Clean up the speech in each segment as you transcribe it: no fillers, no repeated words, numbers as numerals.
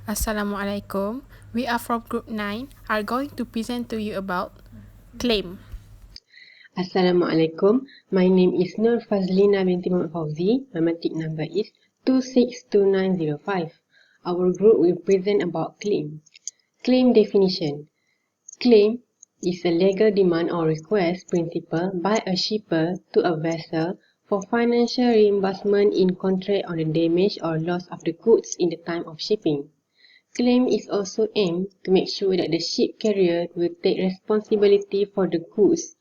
Assalamualaikum. We are from Group 9 are going to present to you about claim. Assalamualaikum. My name is Nur Fazlina binti Muhammad Fauzi. My matric number is 262905. Our group will present about claim. Claim definition. Claim is a legal demand or request principle by a shipper to a vessel for financial reimbursement in contract on the damage or loss of the goods in the time of shipping. Claim is also aimed to make sure that the ship carrier will take responsibility for the goods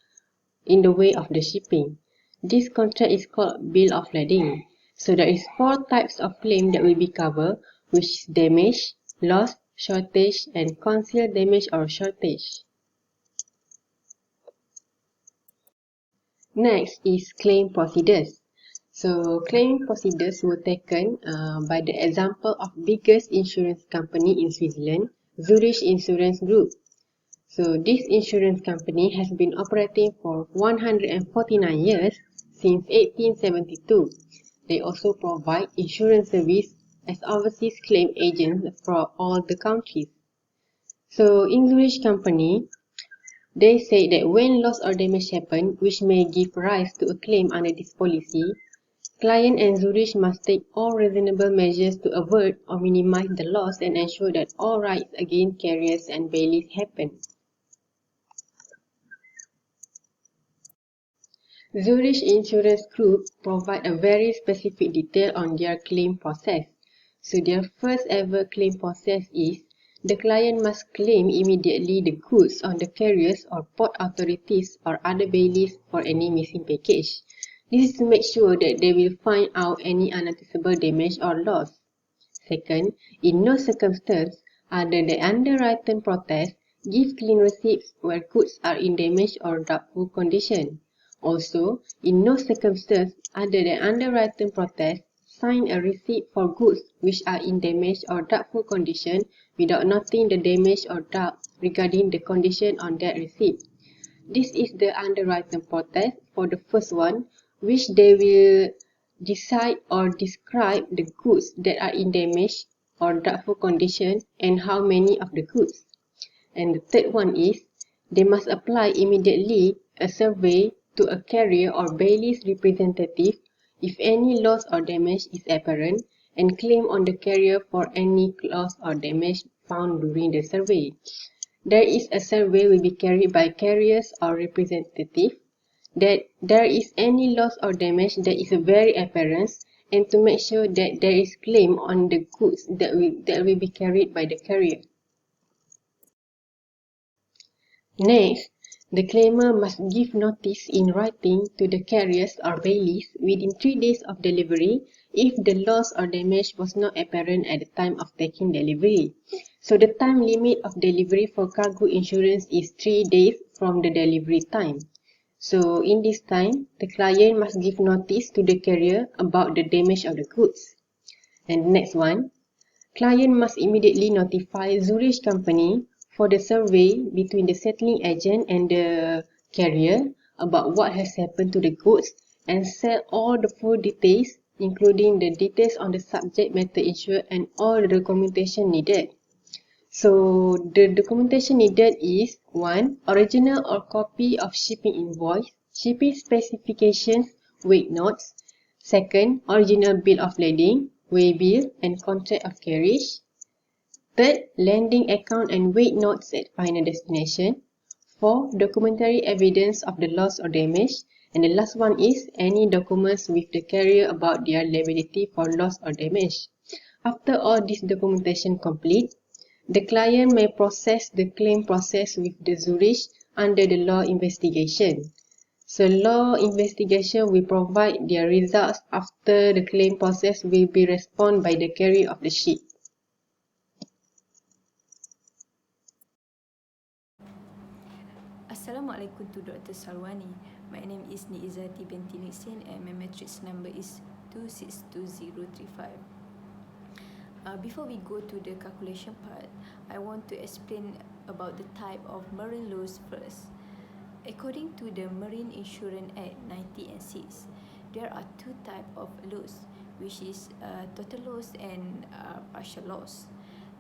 in the way of the shipping. This contract is called bill of lading. So there is four types of claim that will be covered, which is damage, loss, shortage, and concealed damage or shortage. Next is claim procedures. So claim procedures were taken by the example of biggest insurance company in Switzerland, Zurich Insurance Group. So this insurance company has been operating for 149 years since 1872. They also provide insurance service as overseas claim agents for all the countries. So in Zurich company, they say that when loss or damage happen, which may give rise to a claim under this policy, client and Zurich must take all reasonable measures to avert or minimize the loss and ensure that all rights against carriers and bailies happen. Zurich Insurance Group provide a very specific detail on their claim process. So their first ever claim process is the client must claim immediately the goods on the carriers or port authorities or other bailies for any missing package. This is to make sure that they will find out any unnoticeable damage or loss. Second, in no circumstance other the underwritten protest give clean receipts where goods are in damaged or doubtful condition. Also, in no circumstance other than underwritten protest sign a receipt for goods which are in damaged or doubtful condition without noting the damage or doubt regarding the condition on that receipt. This is the underwritten protest for the first one, which they will decide or describe the goods that are in damaged or doubtful condition and how many of the goods. And the third one is they must apply immediately a survey to a carrier or bailey's representative if any loss or damage is apparent and claim on the carrier for any loss or damage found during the survey. There is a survey will be carried by carriers or representative that there is any loss or damage that is very apparent and to make sure that there is claim on the goods that will be carried by the carrier. Next, the claimer must give notice in writing to the carriers or bailies within 3 days of delivery if the loss or damage was not apparent at the time of taking delivery. So the time limit of delivery for cargo insurance is 3 days from the delivery time. So in this time, the client must give notice to the carrier about the damage of the goods. And the next one, client must immediately notify Zurich company for the survey between the settling agent and the carrier about what has happened to the goods and send all the full details including the details on the subject matter insured and all the documentation needed. So the documentation needed is 1. Original or copy of shipping invoice, shipping specifications, weight notes. Second, original bill of lading, weigh bill and contract of carriage. Third, landing account and weight notes at final destination. 4. Documentary evidence of the loss or damage. And the last one is any documents with the carrier about their liability for loss or damage. After all this documentation complete, the client may process the claim process with the Zurich under the law investigation. So law investigation will provide their results after the claim process will be responded by the carrier of the ship. Assalamualaikum to Dr. Salwani. My name is Niizati binti Nixin and my matrix number is 262035. Before we go to the calculation part, I want to explain about the type of marine loss first. According to the Marine Insurance Act 1906, there are two types of loss, which is total loss and partial loss.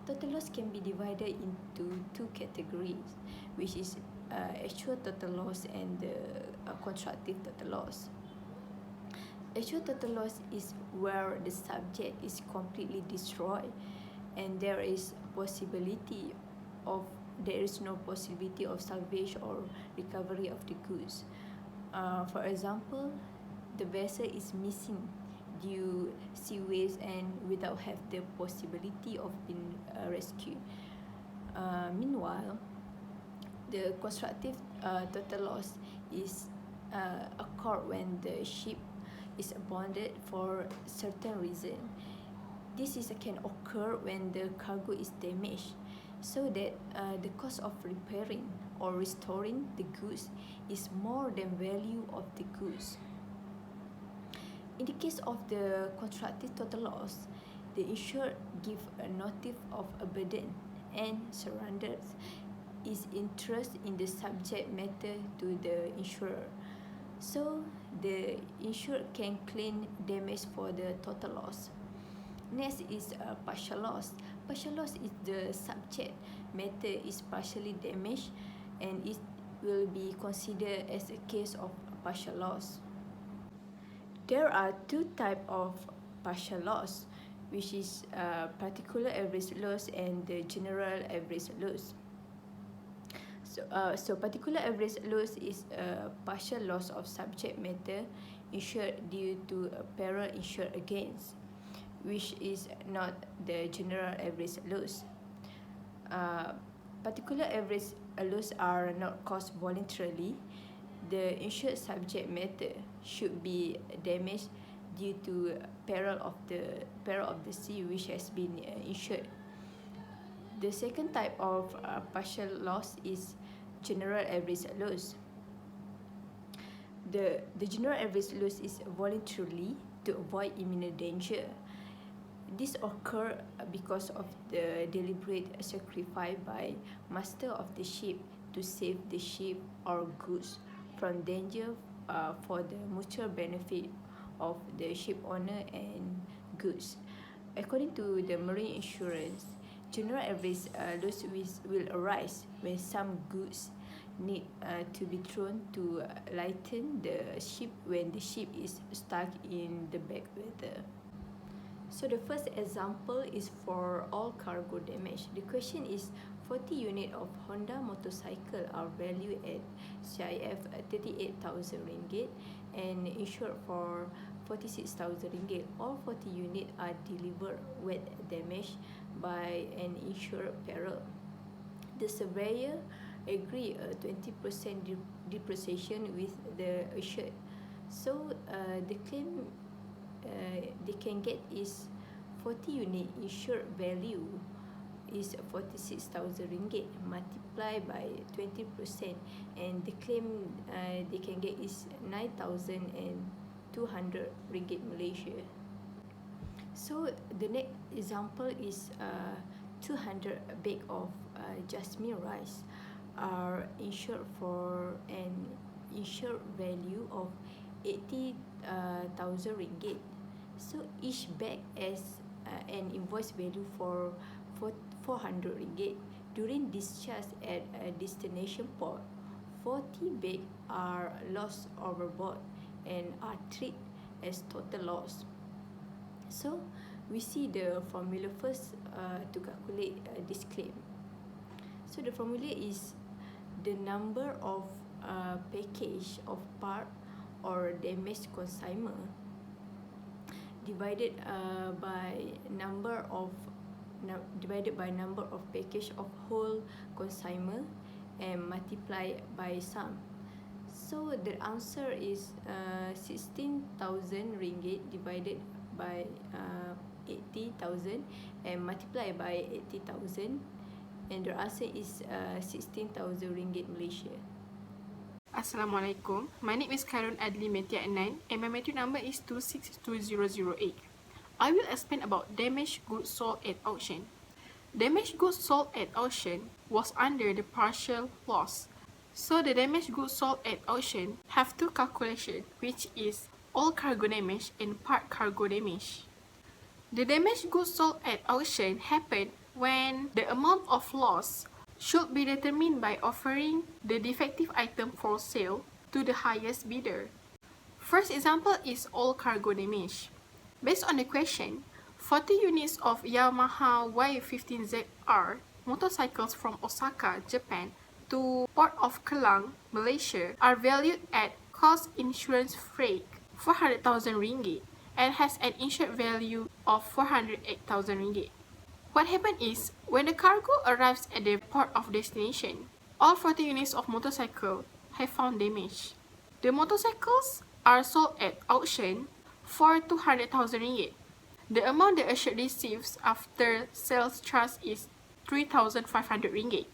Total loss can be divided into two categories, which is actual total loss and the constructive total loss. Actual total loss is where the subject is completely destroyed and there is no possibility of salvage or recovery of the goods. For example, the vessel is missing due seaways and without have the possibility of being rescued. Meanwhile, the constructive total loss is occurred when the ship is abandoned for certain reason. This can occur when the cargo is damaged, so that the cost of repairing or restoring the goods is more than value of the goods. In the case of the constructive total loss, the insured give a notice of abandon and surrenders its interest in the subject matter to the insurer. So the insured can claim damage for the total loss. Next is partial loss. Partial loss is the subject matter is partially damaged and it will be considered as a case of partial loss. There are two types of partial loss, which is particular average loss and the general average loss. So particular average loss is a partial loss of subject matter insured due to a peril insured against, which is not the general average loss. Particular average loss are not caused voluntarily. The insured subject matter should be damaged due to peril of the sea which has been insured. The second type of partial loss is general average loss. The general average loss is voluntarily to avoid imminent danger. This occurs because of the deliberate sacrifice by master of the ship to save the ship or goods from danger for the mutual benefit of the ship owner and goods. According to the marine insurance, general average loss will arise when some goods need to be thrown to lighten the ship when the ship is stuck in the bad weather. So the first example is for all cargo damage. The question is 40 units of Honda motorcycle are valued at CIF 38,000 ringgit and insured for 46,000 ringgit. All 40 units are delivered with damage by an insured peril. The surveyor agreed a 20% depreciation with the insured. So the claim they can get is 40 unit insured value is 46,000 ringgit multiplied by 20% and the claim they can get is 9,200 ringgit Malaysia. So the next example is 200 bag of jasmine rice are insured for an insured value of 80,000 ringgit. So each bag has an invoice value for 400 ringgit. During discharge at a destination port, 40 bags are lost overboard and are treated as total loss. So we see the formula first to calculate this claim. So the formula is the number of package of part or damaged consignment divided by number of package of whole consignment and multiply by sum. So the answer is 16,000 ringgit divided by 80,000 and multiply by 80,000 and the answer is 16,000 ringgit Malaysia. Assalamualaikum. My name is Karun Adli Metia Anan and my matric number is 262008. I will explain about damaged goods sold at auction. Damaged goods sold at auction was under the partial loss. So the damaged goods sold at auction have two calculations, which is all cargo damage and part cargo damage. The damaged goods sold at auction happened when the amount of loss should be determined by offering the defective item for sale to the highest bidder. First example is all cargo damage. Based on the question, 40 units of Yamaha Y15ZR motorcycles from Osaka, Japan to Port of Kelang, Malaysia are valued at cost insurance freight 400,000 ringgit and has an insured value of 408,000 ringgit. What happened is, when the cargo arrives at the port of destination, all 40 units of motorcycle have found damage. The motorcycles are sold at auction for 200,000 ringgit. The amount the assured receives after sales charge is 3,500 ringgit.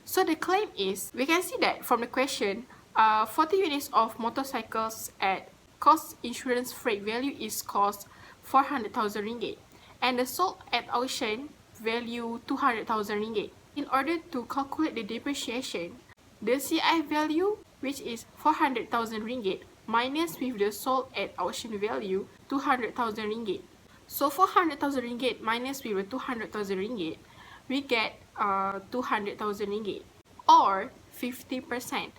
So the claim is, we can see that from the question, 40 units of motorcycles at cost insurance freight value is cost 400,000 ringgit and the sold at auction value 200,000 ringgit. In order to calculate the depreciation, the CIF value, which is 400,000 ringgit, minus with the sold at auction value 200,000 ringgit. So 400,000 ringgit minus with the 200,000 ringgit, we get 200,000 ringgit or 50%.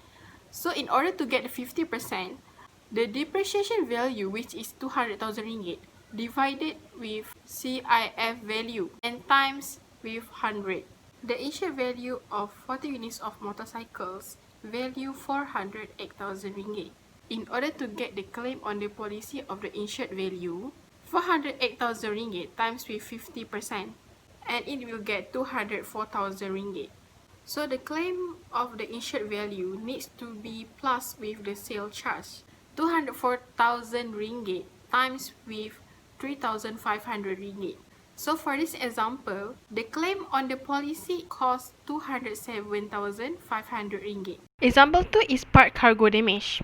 So in order to get the 50%, the depreciation value, which is 200,000 ringgit, divided with CIF value and times with 100. The insured value of 40 units of motorcycles value 408,000 ringgit. In order to get the claim on the policy of the insured value, 408,000 ringgit times with 50%, and it will get 204,000 ringgit. So the claim of the insured value needs to be plus with the sale charge, 204,000 ringgit times with 3,500 ringgit. So for this example, the claim on the policy costs 207,500 ringgit. Example 2 is part cargo damage.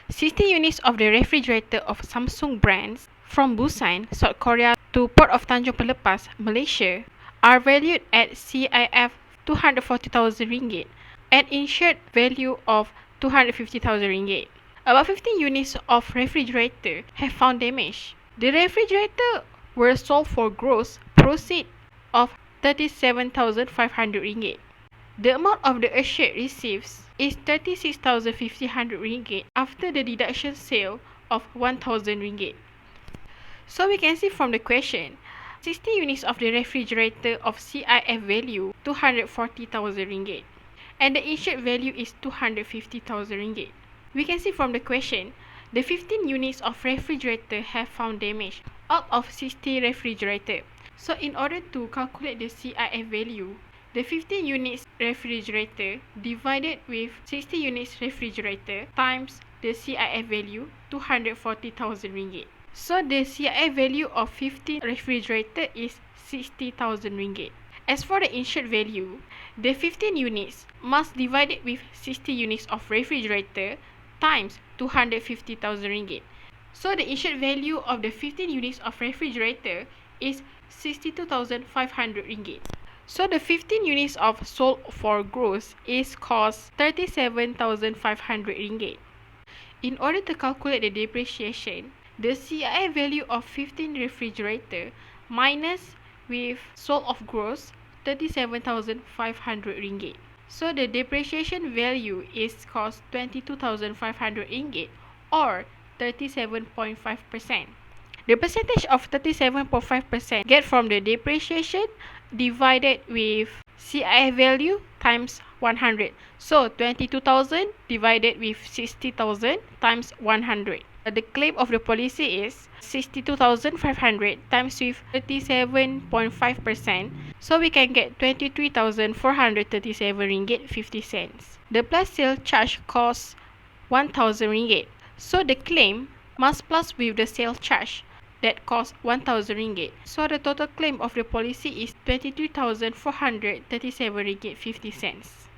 60 units of the refrigerator of Samsung brands from Busan, South Korea to Port of Tanjung Pelepas, Malaysia are valued at CIF 240,000 ringgit and insured value of 250,000 ringgit. About 15 units of refrigerator have found damage. The refrigerator were sold for gross proceed of 37,500 ringgit. The amount of the assured receives is 36,500 ringgit after the deduction sale of 1,000 ringgit. So we can see from the question, 60 units of the refrigerator of CIF value 240,000 ringgit and the insured value is 250,000 ringgit. We can see from the question, the 15 units of refrigerator have found damage out of 60 refrigerator. So in order to calculate the CIF value, the 15 units refrigerator divided with 60 units refrigerator times the CIF value 240,000 ringgit. So the CIF value of 15 refrigerator is 60,000 ringgit. As for the insured value, the 15 units must divide it with 60 units of refrigerator times 250,000 ringgit. So the insured value of the 15 units of refrigerator is 62,500 ringgit. So the 15 units of sold for gross is cost 37,500 ringgit. In order to calculate the depreciation, the CIF value of 15 refrigerator minus with sold of gross 37,500 ringgit. So the depreciation value is cost 22,500 ringgit or 37.5%. The percentage of 37.5% get from the depreciation divided with CIF value times 100. So 22,000 divided with 60,000 times 100. The claim of the policy is 62,500 times with 37.5%. So we can get 23,437 ringgit 50 cents. The plus sale charge costs 1,000 ringgit. So the claim must plus with the sale charge that costs 1,000 ringgit. So the total claim of the policy is 23,437 ringgit 50 cents.